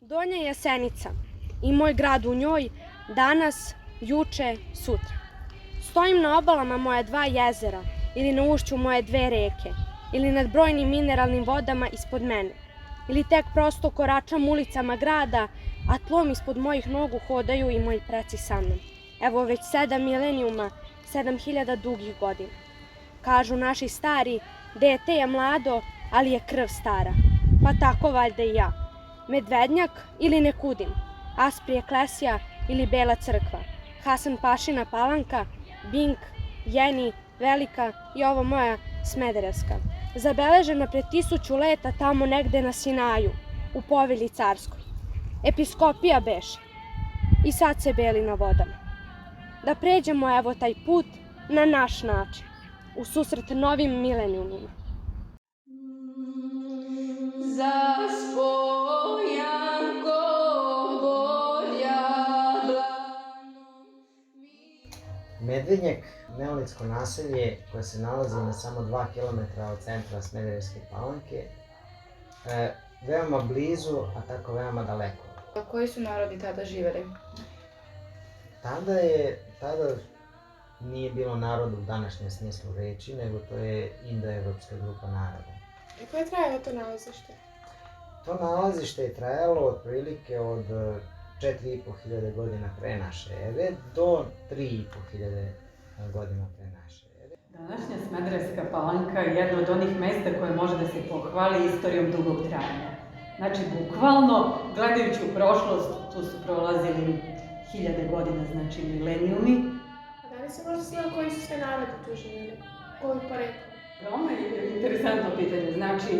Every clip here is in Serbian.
Donja Jasenica i moj grad u njoj, danas, juče, sutra. Stojim na obalama moja 2 jezera ili na ušću moje 2 reke ili nad brojnim mineralnim vodama ispod mene ili tek prosto koračam ulicama grada, a tlom ispod mojih nogu hodaju i moji preci sa mnom. Evo već 7 milenijuma, 7000 dugih godina. Kažu naši stari, dete je mlado, ali je krv stara. Pa tako valjda i ja. Medvednjak ili Nekudim, Asprije Klesja ili Bela crkva, Hasan Pašina Palanka, Bink, Jeni, Velika i ovo moja Smederevska. Zabeležena pred 1000 leta tamo negde na Sinaju, u povelji carskoj. Episkopija beše. I sad se beli na vodama. Da pređemo evo taj put na naš način, u susret novim milenijumima. Medvednjak, neolitsko naselje koje se nalazi na samo 2 km od centra Smederevske Palanke, veoma blizu, a tako veoma daleko. A koji su narodi tada živeli? Tada nije bilo narod u današnjem smislu reči, nego to je indoevropska grupa naroda. I koje je trajalo to nalazište? To nalazište je trajalo otprilike od 4500 godina pre naše ere do 3500 godina pre naše ere. Današnja Smederevska Palanka je jedno od onih mesta koje može da se pohvali istorijom dugog trajanja. Znači, bukvalno, gledajući u prošlost, tu su prolazili 1000 godina, znači milenijumi. A da li se možda zna koji su sve narodi tu živjeli? Koji porekla? Veoma je interesantno pitanje. Znači,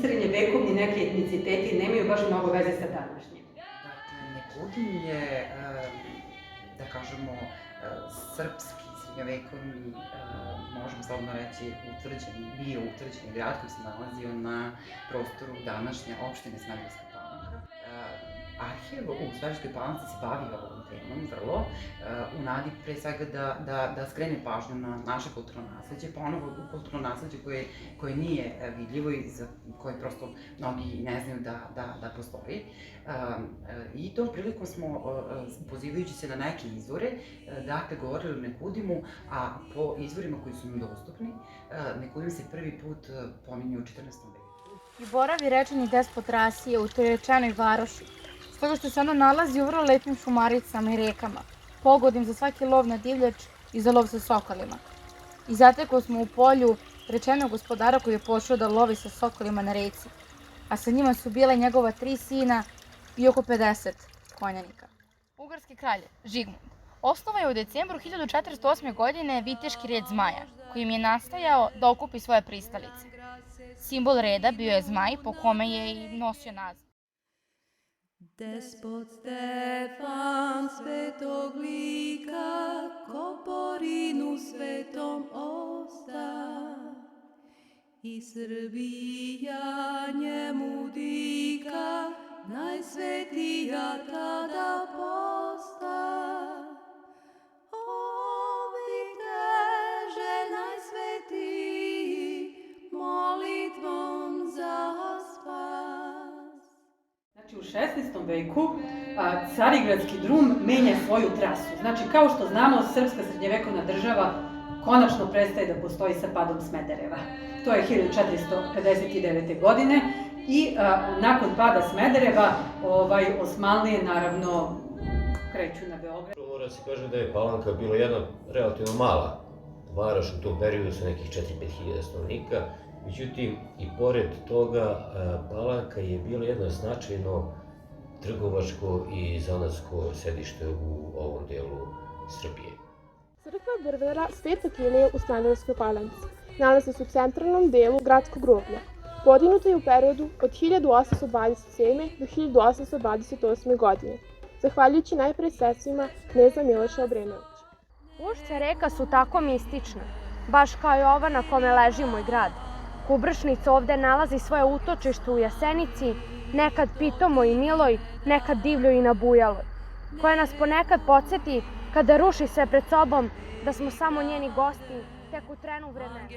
srednjevekovni neki etniciteti nemaju baš mnogo veze sa današnjim. Dakle, Nekudim je, da kažemo, srpski, srednjovekovni, možemo slobodno reći, bio utvrđeni grad koji se nalazio na prostoru današnje opštine Smederevska Palanka. Arhiv u Smederevskoj Palanci se bavio ovom temom vrlo, u nadi pre svega da skrene pažnju na naše kulturno nasleđe, ponovo kulturno nasleđe koje nije vidljivo i za koje prosto mnogi ne znaju da postoji. I tom prilikom smo, pozivajući se na neke izvore, dakle govorili o Nekudimu, a po izvorima koji su nam dostupni, Nekudim se prvi put pominje u 14. veku. I boravi rečeni despot Rasije u toj rečenoj varoši, stoga što se ona nalazi u vrlo lepim šumaricama i rekama, pogodnim za svaki lov na divljač i za lov sa sokolima. I zatekli smo u polju rečenog gospodara koji je pošao da lovi sa sokolima na reci, a sa njima su bile njegova 3 sina i oko 50 konjanika. Ugarski kralj Žigmund osnovao je u decembru 1408. godine viteški red zmaja, kojim je nastojao da okupi svoje pristalice. Simbol reda bio je zmaj, po kome je i nosio naziv. Despot Stefan svetog lika, Koporinu svetom osta, i Srbija njemu dika, najsvetija tada posta. Ovi teže najsvetiji, molitvom za spas. Znači, u 16. veku Carigradski drum menja svoju trasu. Znači, kao što znamo, srpska srednjevekovna država konačno prestaje da postoji sa padom Smedereva. To je 1459. godine i nakon pada Smedereva Osmanlije naravno kreću na Beograd. Mora se kaže da je Palanka bila jedna relativno mala varoš u tom periodu sa nekih 4-5 hiljada stanovnika. Međutim, i pored toga, Palanka je bila jedno značajno trgovačko i zanatsko sedište u ovom delu Srbije. Crkva Brvera Svetog Ilije u Smederevskoj Palanci nalazi se u centralnom delu gradskog groblja. Podignuta je u periodu od 1827. do 1828. godine, zahvaljujući najpre sredstvima kneza Miloša Obrenovića. Ušća reka su tako mistične, baš kao i ova na kome leži moj grad. Kubršnica ovde nalazi svoje utočište u Jasenici, nekad pitomoj i miloj, nekad divljoj i nabujaloj, koja nas ponekad podsjeti, kada ruši sve pred sobom, da smo samo njeni gosti, tek u trenu vremena.